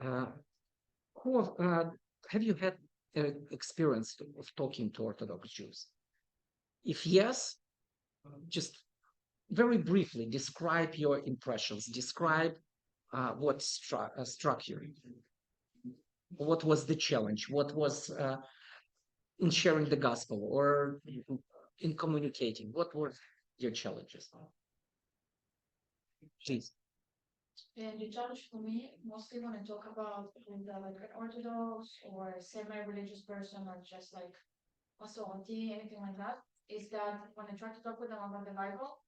Uh, have you had experience of talking to Orthodox Jews? If yes, just very briefly describe your impressions. Describe what struck you. What was the challenge? What was in sharing the gospel or in communicating? What were your challenges? Please. And the challenge for me, mostly when I talk about with like an Orthodox or semi-religious person, or just like Massorti, anything like that, is that when I try to talk with them about the Bible,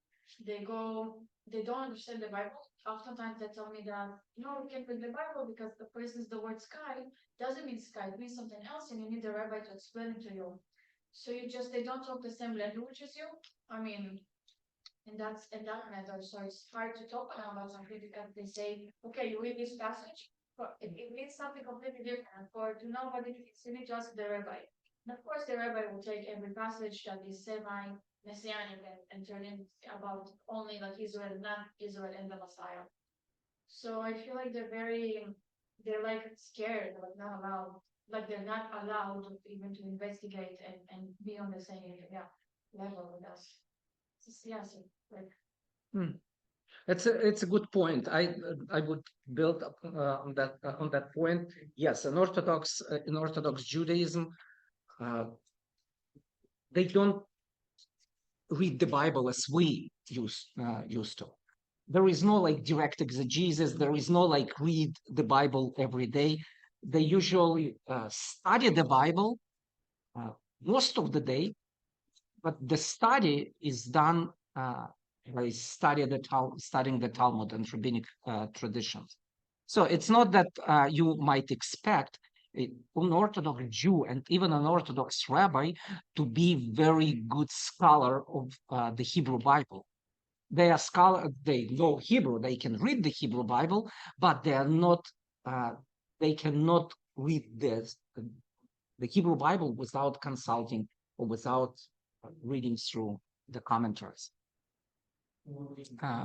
they don't understand the Bible. Oftentimes they tell me that, no, we can't read the Bible because, for instance, the word sky doesn't mean sky, it means something else, and you need the rabbi to explain it to you. So they don't talk the same language as you. I mean, and in that matter. So it's hard to talk about something because they say, okay, you read this passage, but it means something completely different. For to know what it is, you need to ask the rabbi. And of course, the rabbi will take every passage that is semi-messianic and turn it about only like Israel, not Israel and the Messiah. So I feel like they're like scared, like not allowed, like they're not allowed even to investigate and be on the same level with us. Yes, like Hmm. It's a good point. I would build up on that point. Yes, in Orthodox Judaism, they don't read the Bible as we used to. There is no like direct exegesis. There is no like read the Bible every day. They usually study the Bible uh, most of the day, but the study is done by studying the Talmud and rabbinic traditions. So it's not that you might expect an Orthodox Jew and even an Orthodox rabbi to be very good scholar of the Hebrew Bible. They are scholar. They know Hebrew. They can read the Hebrew Bible, but they are not. Uh, they cannot read the Hebrew Bible without consulting or without reading through the commentaries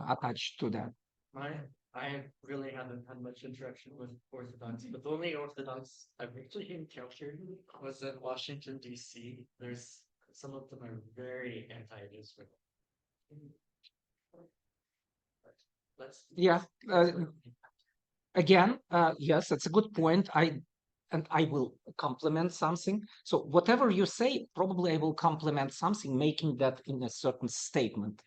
attached to that. I I really haven't had much interaction with Orthodox, but the only Orthodox I've actually encountered was in Washington, D.C. There's some of them are very anti-Israel. Let's Yeah. Again, yes, that's a good point. I will complement something. So whatever you say, probably I will complement something, making that in a certain statement.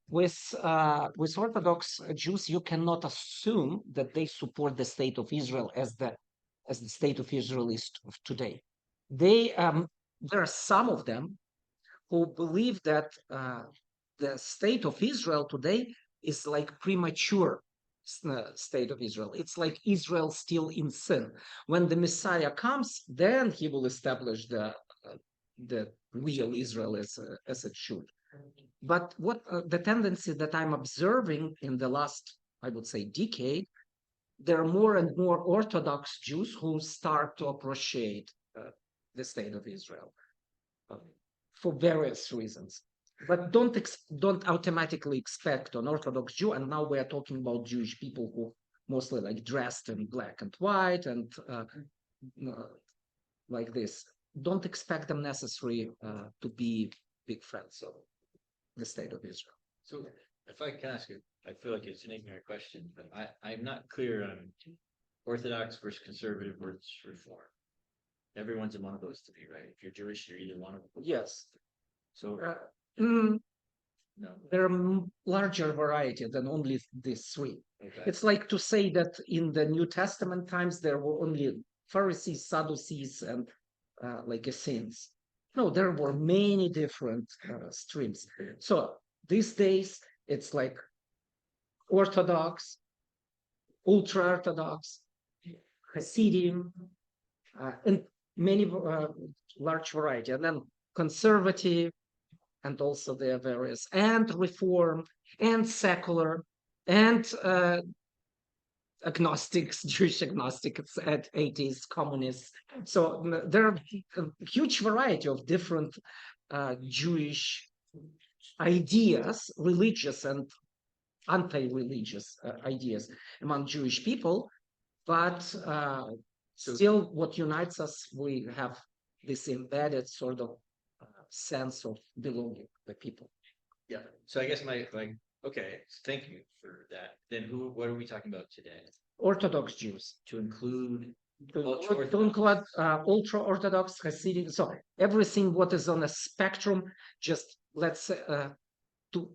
With Orthodox Jews, you cannot assume that they support the state of Israel as the state of Israel is today. There are some of them who believe that the state of Israel today is like premature state of Israel. It's like Israel still in sin. When the Messiah comes, then he will establish the real Israel as it should. But what the tendency that I'm observing in the last, I would say, decade, there are more and more Orthodox Jews who start to appreciate the state of Israel uh, for various reasons. But don't automatically expect an Orthodox Jew. And now we are talking about Jewish people who mostly like dressed in black and white and like this. Don't expect them necessarily to be big fans of the state of Israel. So if I can ask you, I feel like it's an ignorant question, but I'm not clear on Orthodox versus conservative versus reform. Everyone's in one of those three, right? If you're Jewish, you're either one of them. Yes. So no, there are larger variety than only these three. Okay. It's like to say that in the New Testament times there were only Pharisees, Sadducees, and like Essenes. No, there were many different streams. So these days it's like Orthodox, ultra-Orthodox, Hasidim, and many large variety, and then conservative, and also there are various, and reform, and secular, and agnostics, Jewish agnostics, atheists, communists. So there are a huge variety of different Jewish ideas, religious and anti-religious ideas among Jewish people. but still what unites us, we have this embedded sort of sense of belonging, the people. Yeah. So I guess okay, thank you for that. Then what are we talking about today? Orthodox Jews. To include To include ultra-Orthodox, Hasidic, so everything what is on a spectrum, just let's say, to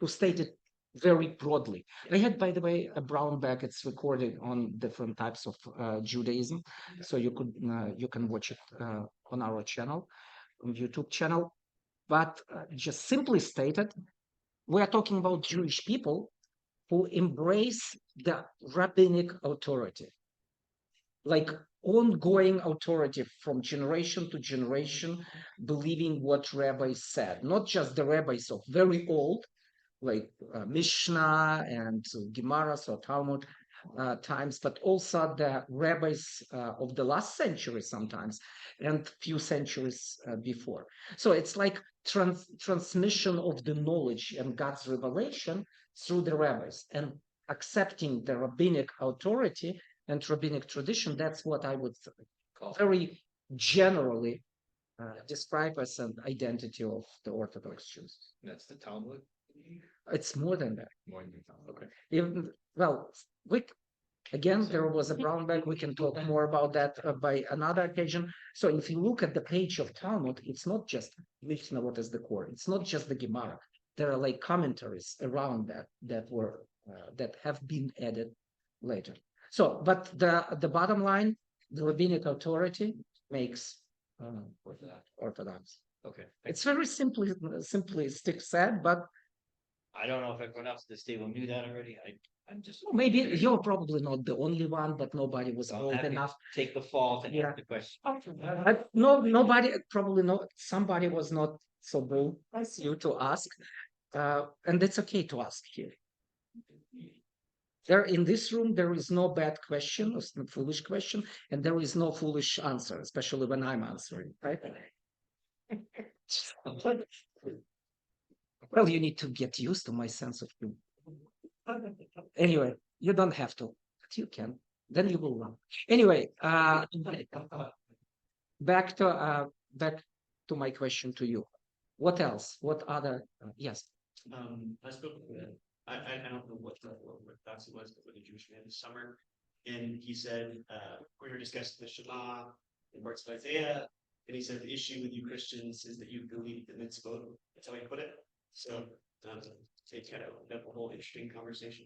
state it very broadly. I had, by the way, a brown bag. It's recorded on different types of Judaism, so you can watch it on our channel, on YouTube channel. But just simply stated, we are talking about Jewish people who embrace the rabbinic authority, like ongoing authority from generation to generation, believing what rabbis said, not just the rabbis of very old, like Mishnah and Gemara, so Talmud times, but also the rabbis of the last century sometimes, and few centuries before. So it's like transmission of the knowledge and God's revelation through the rabbis, and accepting the rabbinic authority and rabbinic tradition. That's what I would very generally describe as an identity of the Orthodox Jews. That's the Talmud. It's more than that. More than Talmud. Okay. Again, there was a brown bag. We can talk more about that by another occasion. So if you look at the page of Talmud, it's not just Mishnah, what is the core. It's not just the Gemara. There are like commentaries around that have been added later. So, but the bottom line, the rabbinic authority makes Orthodox. Okay. It's very simplistic said, but I don't know if everyone else at this table knew that already. I'm just maybe you're probably not the only one, but nobody was bold enough. Take the fault and ask the question. Nobody, probably not. Somebody was not so bold as you to ask, and it's okay to ask here. There in this room, there is no bad question or foolish question, and there is no foolish answer, especially when I'm answering, right? Well, you need to get used to my sense of humor. Anyway, you don't have to, but you can. Then you will run. Anyway, back to my question to you. What else? What other? Yes. I spoke with I don't know what Orthodox it was, but with a Jewish man this summer, and he said we were discussing the Shema and parts of Isaiah, and he said the issue with you Christians is that you delete the mitzvot. That's how he put it. So it's kind of a whole interesting conversation.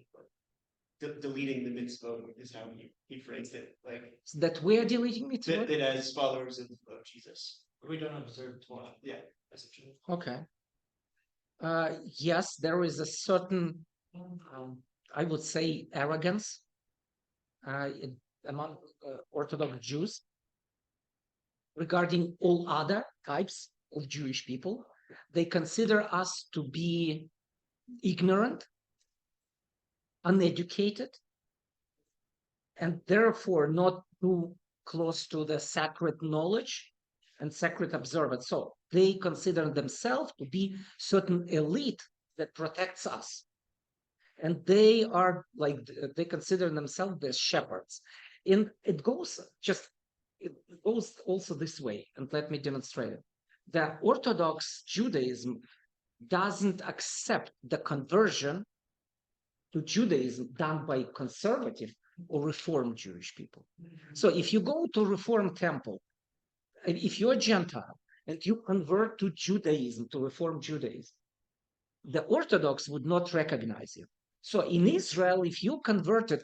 But deleting the mitzvot is how he phrased it, like that we are deleting mitzvot. That as followers of Jesus, we don't observe Torah. Yeah, essentially. Okay. Yes, there is a certain, I would say, arrogance among Orthodox Jews regarding all other types of Jewish people. They consider us to be ignorant, uneducated, and therefore not too close to the sacred knowledge and sacred observance. So they consider themselves to be certain elite that protects us. And they are like, they consider themselves the shepherds. And it goes also this way, and let me demonstrate it. The Orthodox Judaism doesn't accept the conversion to Judaism done by conservative or Reformed Jewish people. So if you go to Reformed temple, and if you're a Gentile and you convert to Judaism, to Reformed Judaism, the Orthodox would not recognize you. So in Israel, if you converted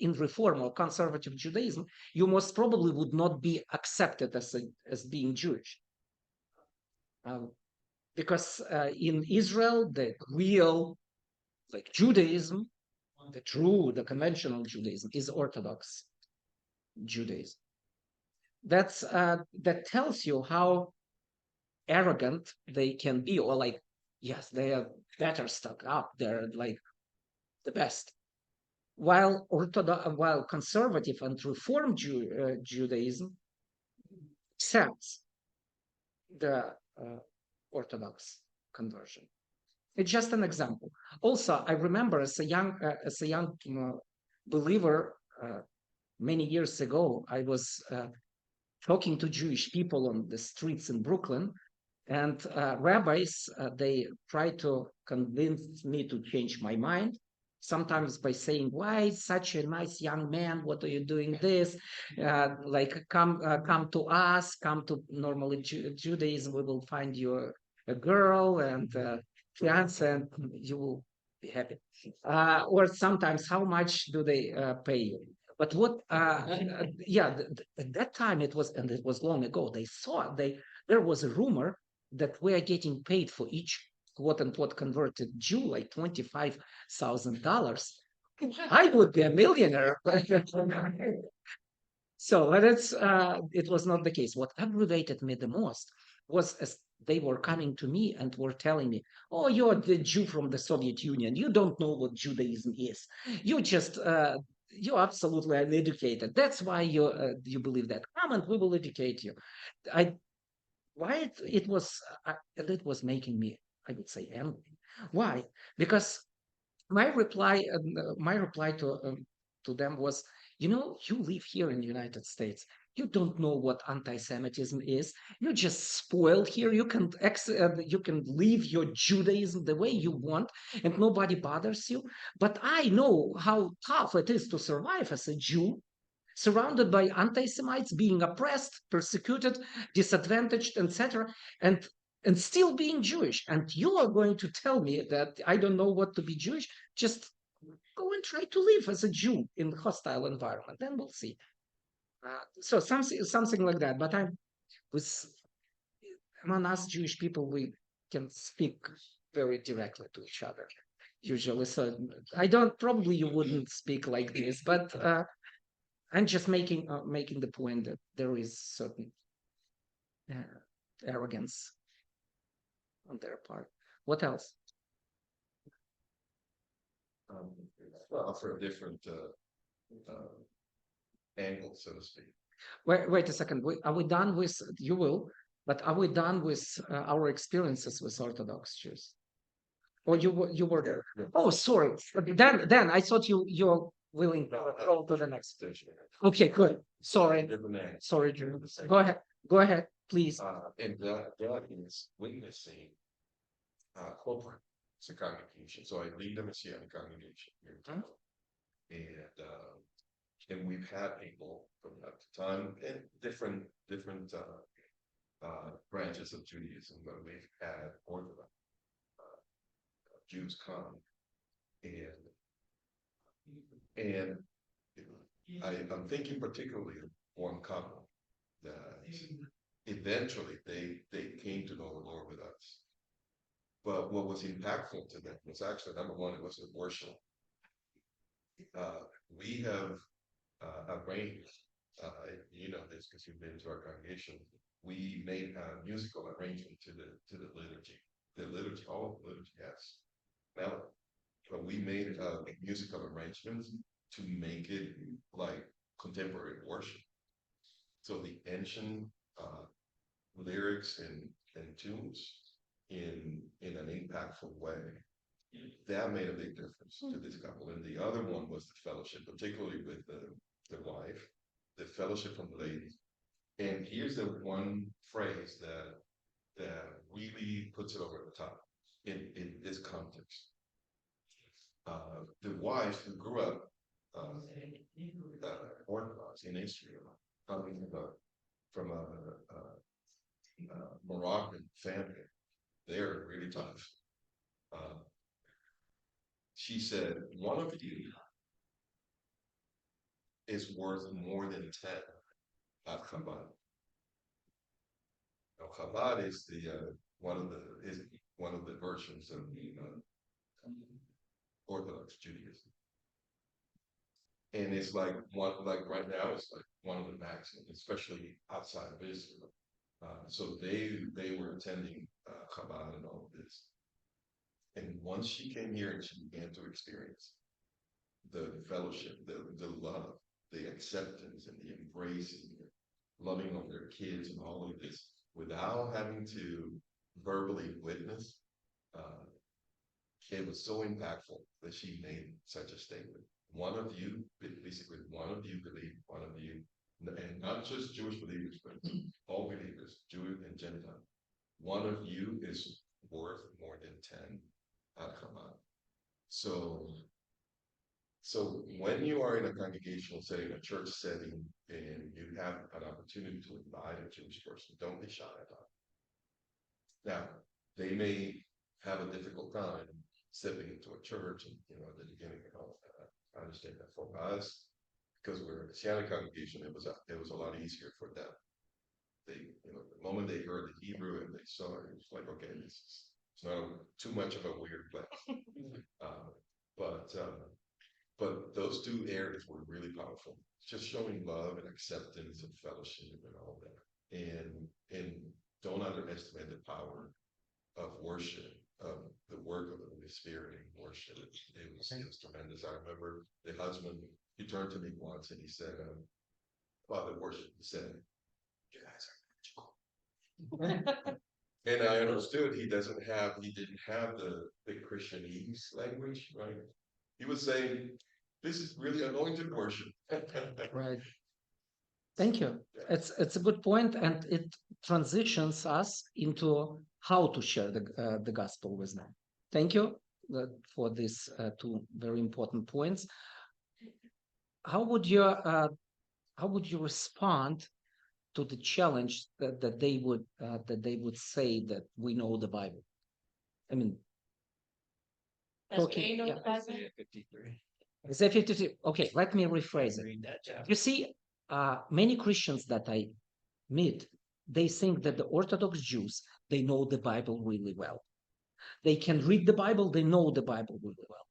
in Reform or conservative Judaism, you most probably would not be accepted as being Jewish. Because in Israel, the real Judaism, the conventional Judaism is Orthodox Judaism. That tells you how arrogant they can be, or yes, they are better stuck up. They're like the best. While conservative and Reformed Judaism accepts the Orthodox conversion. It's just an example. Also, I remember as a young believer many years ago. I was talking to Jewish people on the streets in Brooklyn, and rabbis, they try to convince me to change my mind. Sometimes by saying, "Why such a nice young man? What are you doing this? Like, come to us, come to normally Judaism. We will find you a girl and fiance, and you will be happy." Or sometimes, how much do they pay you? But what? Yeah, at that time it was, and it was long ago. There was a rumor that we are getting paid for each quote unquote converted Jew like $25,000. I would be a millionaire. So it was not the case. What aggravated me the most was as they were coming to me and were telling me, "Oh, you're the Jew from the Soviet Union. You don't know what Judaism is. You're absolutely uneducated. That's why you believe that. Come and we will educate you." I why it was making me, I would say, angry. Why? Because my reply to them was, you live here in the United States. You don't know what anti-Semitism is. You're just spoiled here. You can live your Judaism the way you want, and nobody bothers you. But I know how tough it is to survive as a Jew, surrounded by anti-Semites, being oppressed, persecuted, disadvantaged, etc., and still being Jewish. And you are going to tell me that I don't know what to be Jewish? Just go and try to live as a Jew in a hostile environment, then we'll see. So something like that. But with among us Jewish people, we can speak very directly to each other usually. So I don't, probably you wouldn't speak like this, but I'm just making the point that there is certain arrogance on their part. What else? Well, for a different angle, so to speak. Wait a second. Are we done with, you will, but are we done with our experiences with Orthodox Jews? Or you were there? Oh, sorry. Then I thought you're willing to go to the next station. Okay, good. Sorry. Sorry, Drew. Go ahead. Go ahead, please. And that is witnessing corporate congregation. So I lead a Messianic congregation here in town. And we've had people from that time and different branches of Judaism, but we've had Orthodox Jews come, and I'm thinking particularly of one couple that eventually they came to know the Lord with us. But what was impactful to them was actually, number one, it was the worship. We have arranged, you know this because you've been to our congregation. We made a musical arrangement to the liturgy. The liturgy, all of the liturgy has melody, but we made musical arrangements to make it like contemporary worship. So the ancient lyrics and tunes in an impactful way. That made a big difference to this couple. And the other one was the fellowship, particularly with the wife, the fellowship from the ladies. And here's the one phrase that really puts it over the top in this context. The wife who grew up Orthodox in Israel, coming from a Moroccan family, they're really tough. She said, one of you is worth more than 10 at Chabad. Now, Chabad is one of the versions of the Orthodox Judaism, and it's like right now it's like one of the maximum, especially outside of Israel. So they were attending Chabad and all of this. And once she came here and she began to experience the fellowship, the love, the acceptance and the embracing, the loving of their kids and all of this, without having to verbally witness, it was so impactful that she made such a statement. One of you basically one of you believe, one of you, and not just Jewish believers, but all believers, Jewish and Gentile. One of you is worth more than 10 Al-Haman. So when you are in a congregational setting, a church setting, and you have an opportunity to invite a Jewish person, don't be shy about it. Now, they may have a difficult time stepping into a church and, at the beginning, I understand that for us, because we're a Messianic congregation, it was a lot easier for them. They, the moment they heard the Hebrew and they saw it, it was like, okay, it's not too much of a weird place. But those two areas were really powerful. Just showing love and acceptance and fellowship and all that. And don't underestimate the power of worship, of the work of the Holy Spirit in worship. It was tremendous. I remember the husband, he turned to me once and he said, Father worship, he said, you guys are magical. And I understood he didn't have the Christianese language, right? He was saying, this is really anointed worship. Right. Thank you. It's a good point, and it transitions us into how to share the gospel with them. Thank you for these two very important points. How would you respond to the challenge that they would say that we know the Bible? I mean, talking, yeah. Isaiah 53. Isaiah 53. Okay, let me rephrase it. Read that chapter. You see, many Christians that I meet, they think that the Orthodox Jews, they know the Bible really well. They can read the Bible, they know the Bible really well.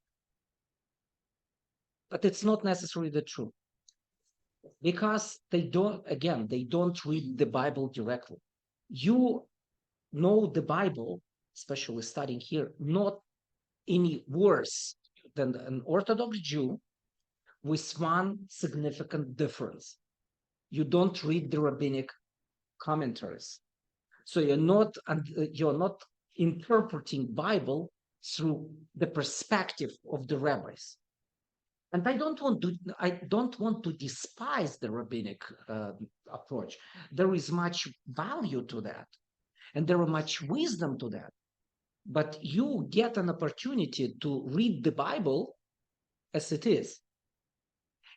But it's not necessarily the truth. Because they don't read the Bible directly. You know the Bible, especially studying here, not any worse than an Orthodox Jew, with one significant difference. You don't read the rabbinic commentaries. So you're not interpreting Bible through the perspective of the rabbis. And I don't want to despise the rabbinic approach. There is much value to that, and there is much wisdom to that. But you get an opportunity to read the Bible as it is.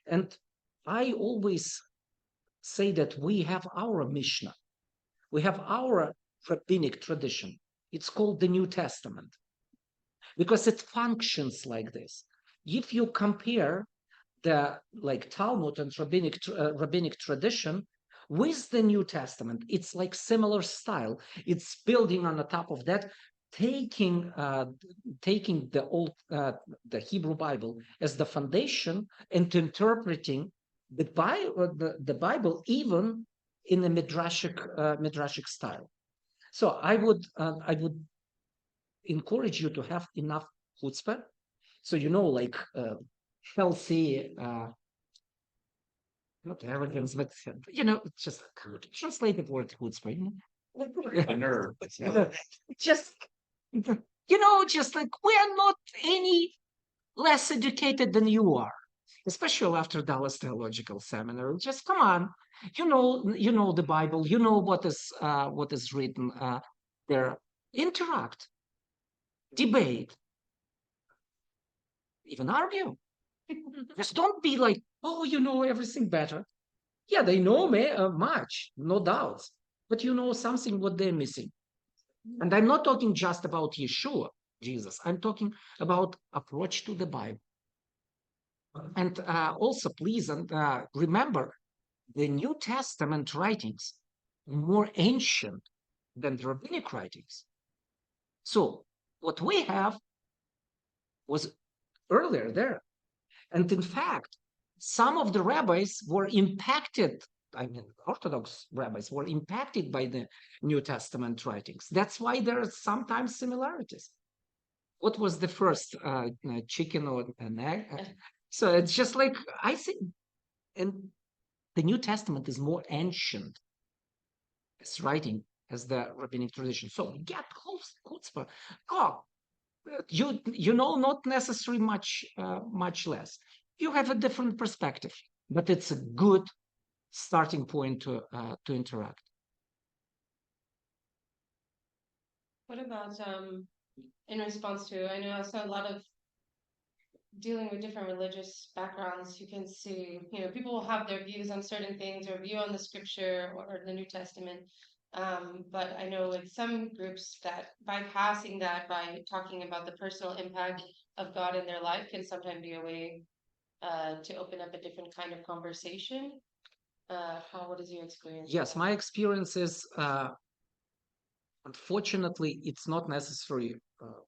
And I always say that we have our Mishnah. We have our rabbinic tradition. It's called the New Testament because it functions like this. If you compare the Talmud and rabbinic tradition with the New Testament, it's like similar style. It's building on the top of that, taking the Hebrew Bible as the foundation and interpreting the Bible even in a midrashic style. So I would encourage you to have enough chutzpah. So healthy, not arrogance, but just translate the word chutzpah. A nerve. Just like we are not any less educated than you are, especially after Dallas Theological Seminary. Just come on, you know the Bible, you know what is written there. Interact, debate, even argue. Just don't be like, oh, you know everything better. Yeah, they know much, no doubts, but you know something what they're missing. And I'm not talking just about Yeshua, Jesus. I'm talking about approach to the Bible. And also, please remember, the New Testament writings are more ancient than the rabbinic writings. So what we have was earlier there. And in fact, some of the rabbis were impacted, Orthodox rabbis were impacted by the New Testament writings. That's why there are sometimes similarities. What was the first, chicken or an egg? So it's just like, I think, and the New Testament is more ancient as writing as the rabbinic tradition. So get chutzpah. Oh, you know, not necessarily much less. you have a different perspective, but it's a good starting point to interact. What about in response to, I know I saw a lot of dealing with different religious backgrounds, you can see, people will have their views on certain things or view on the scripture or the New Testament. But I know with some groups that bypassing that by talking about the personal impact of God in their life can sometimes be a way to open up a different kind of conversation. What is your experience? Yes, my experience is, unfortunately, it's not necessary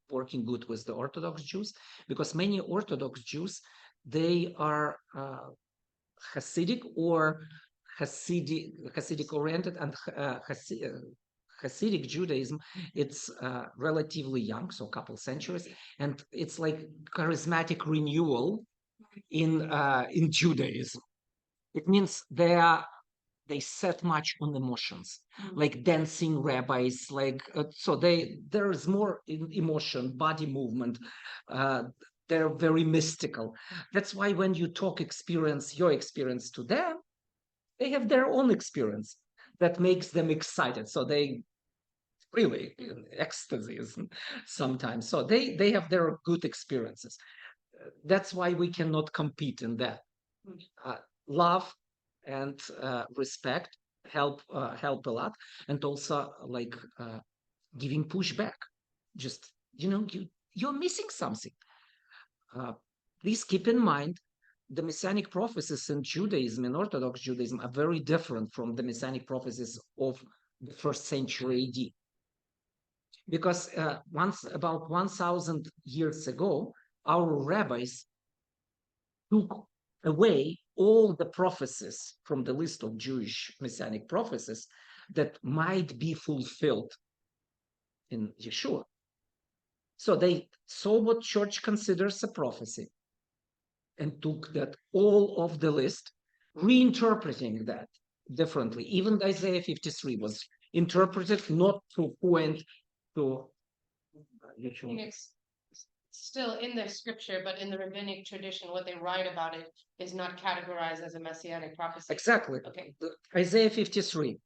working good with the Orthodox Jews, because many Orthodox Jews, they are Hasidic or Hasidic oriented, and Hasidic Judaism, it's relatively young, so a couple centuries, and it's like charismatic renewal in Judaism. It means they set much on emotions, like dancing rabbis, like so there is more emotion, body movement. They're very mystical. That's why when you talk your experience to them, they have their own experience that makes them excited. So they really in ecstasies sometimes. So they have their good experiences. That's why we cannot compete in that. Love and respect help a lot, and also like giving pushback. Just you're missing something. Please keep in mind the messianic prophecies in Judaism, in Orthodox Judaism, are very different from the messianic prophecies of the first century AD. Because about 1,000 years ago, our rabbis took away all the prophecies from the list of Jewish messianic prophecies that might be fulfilled in Yeshua. So they saw what church considers a prophecy and took that all of the list, reinterpreting that differently. Even Isaiah 53 was interpreted not to point to Yeshua. It's still in the scripture, but in the rabbinic tradition, what they write about it is not categorized as a messianic prophecy. Exactly. Okay. Isaiah 53.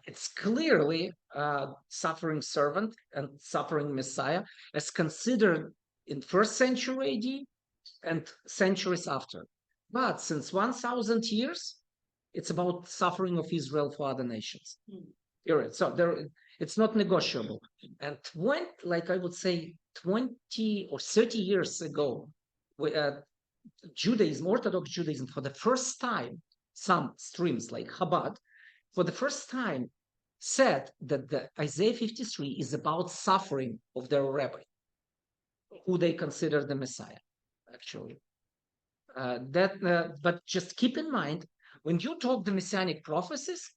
It's clearly suffering servant and suffering Messiah as considered in first century AD and centuries after. But since 1,000 years, it's about suffering of Israel for other nations. Period. So it's not negotiable. And I would say 20 or 30 years ago, Judaism, Orthodox Judaism, for the first time, some streams like Chabad, for the first time, said that the Isaiah 53 is about suffering of their rabbi, who they consider the Messiah, actually. But just keep in mind, when you talk the messianic prophecies,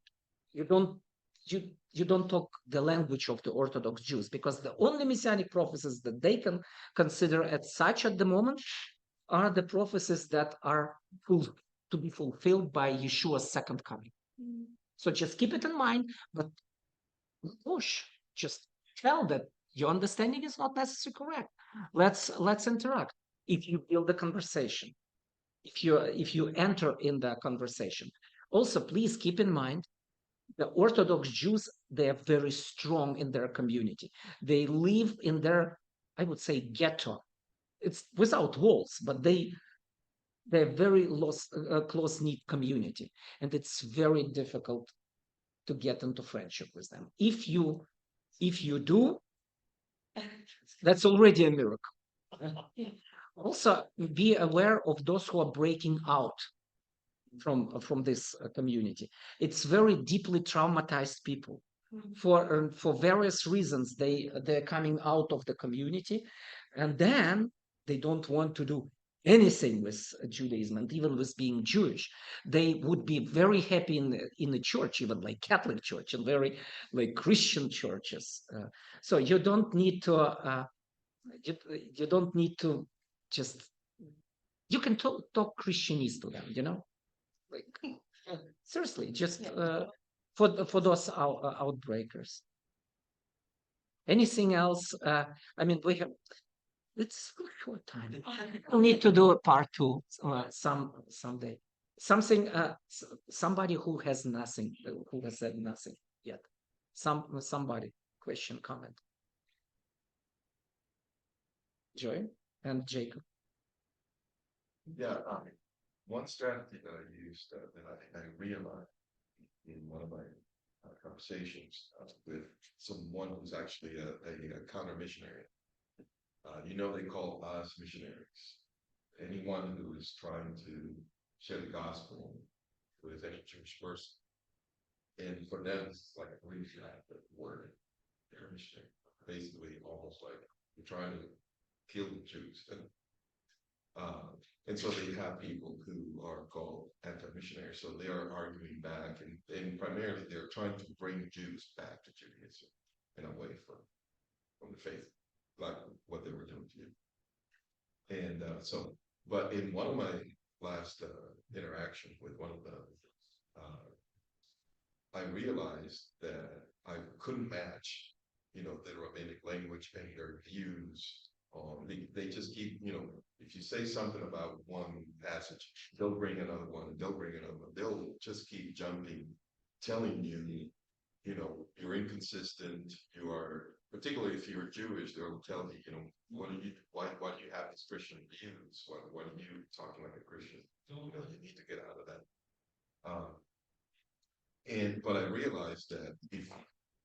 you don't talk the language of the Orthodox Jews, because the only messianic prophecies that they can consider as such at the moment are the prophecies that are to be fulfilled by Yeshua's second coming. So just keep it in mind, but just tell that your understanding is not necessarily correct. Let's interact. If you build the conversation, if you enter in the conversation. Also, please keep in mind the Orthodox Jews, they are very strong in their community. They live in their, I would say, ghetto. It's without walls, but they're very close-knit community, and it's very difficult to get into friendship with them. If you do, that's already a miracle. Also, be aware of those who are breaking out from this community. It's very deeply traumatized people. For various reasons, they're coming out of the community, and then they don't want to do anything with Judaism, and even with being Jewish. They would be very happy in the church, even like Catholic church and very like Christian churches. So you don't need to you don't need to just, you can talk Christianese to them, like seriously, just for those outbreakers. Anything else? I mean, It's a short time. We'll need to do a part two someday. Something, somebody who has nothing, who has said nothing yet. Somebody, question, comment. Joy and Jacob. Yeah, one strategy that I used that I realized in one of my conversations with someone who's actually a counter missionary. They call us missionaries. Anyone who is trying to share the gospel with any Jewish person. And for them, it's like a really flat word. They're a missionary. Basically, almost like you're trying to kill the Jews. And so they have people who are called anti-missionary. So they are arguing back, and primarily they're trying to bring Jews back to Judaism and away from the faith, like what they were doing to you. And but in one of my last interaction with one of them, I realized that I couldn't match, the rabbinic language and their views. They just keep, if you say something about one passage, they'll bring another one, and they'll bring another one. They'll just keep jumping, telling you, you're inconsistent. You are, particularly if you're Jewish, they'll tell you, why do you have these Christian views? What are you talking like a Christian? You need to get out of that. But I realized that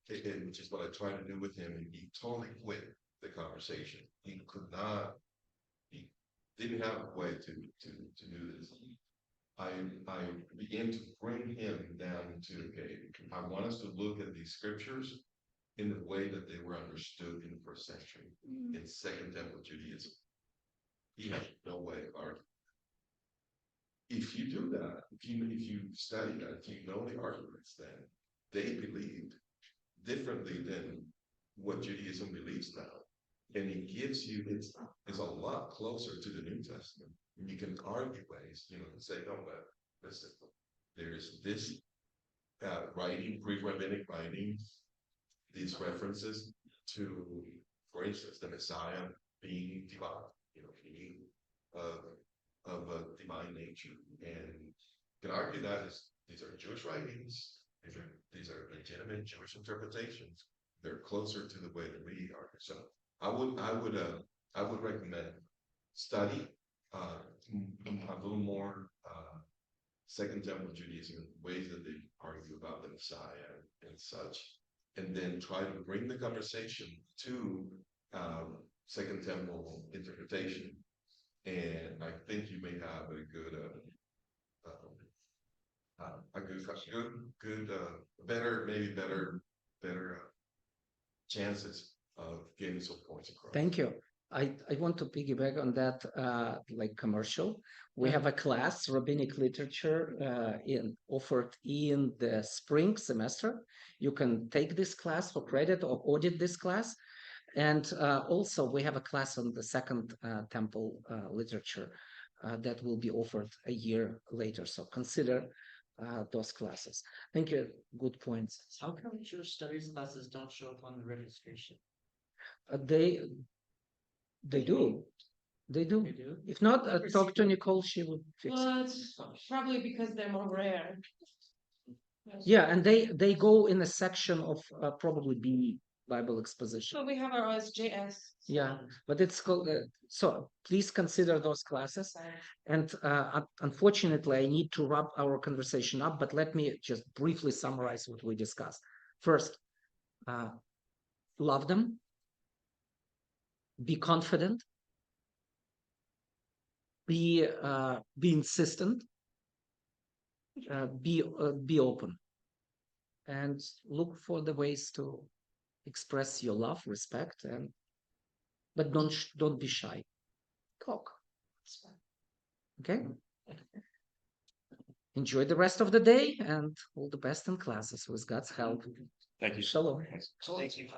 which is what I tried to do with him, and he totally quit the conversation. He didn't have a way to do this. I began to bring him down to, okay, I want us to look at these scriptures in the way that they were understood in the first century, in Second Temple Judaism. He had no way of arguing. If you do that, if you study that, if you know the arguments, then they believed differently than what Judaism believes now. And it gives you, it's a lot closer to the New Testament. And you can argue ways, and say, no, but listen, there's this writing, pre-rabbinic writing, these references to, for instance, the Messiah being divine, being of a divine nature. And you can argue that these are Jewish writings, these are legitimate Jewish interpretations. They're closer to the way that we are. So I would recommend study a little more Second Temple Judaism, ways that they argue about the Messiah and such, and then try to bring the conversation to Second Temple interpretation. And I think you may have a good better chances of getting some points across. Thank you. I want to piggyback on that, commercial. We have a class, rabbinic literature, offered in the spring semester. You can take this class for credit or audit this class. And also we have a class on the Second Temple literature that will be offered a year later. So consider those classes. Thank you. Good points. How come Jewish studies classes don't show up on the registration? They do. They do. They do? If not, talk to Nicole. She would fix it. Well, it's probably because they're more rare. Yeah, and they go in a section of probably B, Bible exposition. So we have our OSJS. Yeah, but it's called. So please consider those classes. And unfortunately, I need to wrap our conversation up. But let me just briefly summarize what we discussed. First, love them. Be confident. Be insistent. Be open, and look for the ways to express your love, respect, but don't be shy. Talk. Okay. Enjoy the rest of the day and all the best in classes with God's help. Thank you. Shalom. Thank you.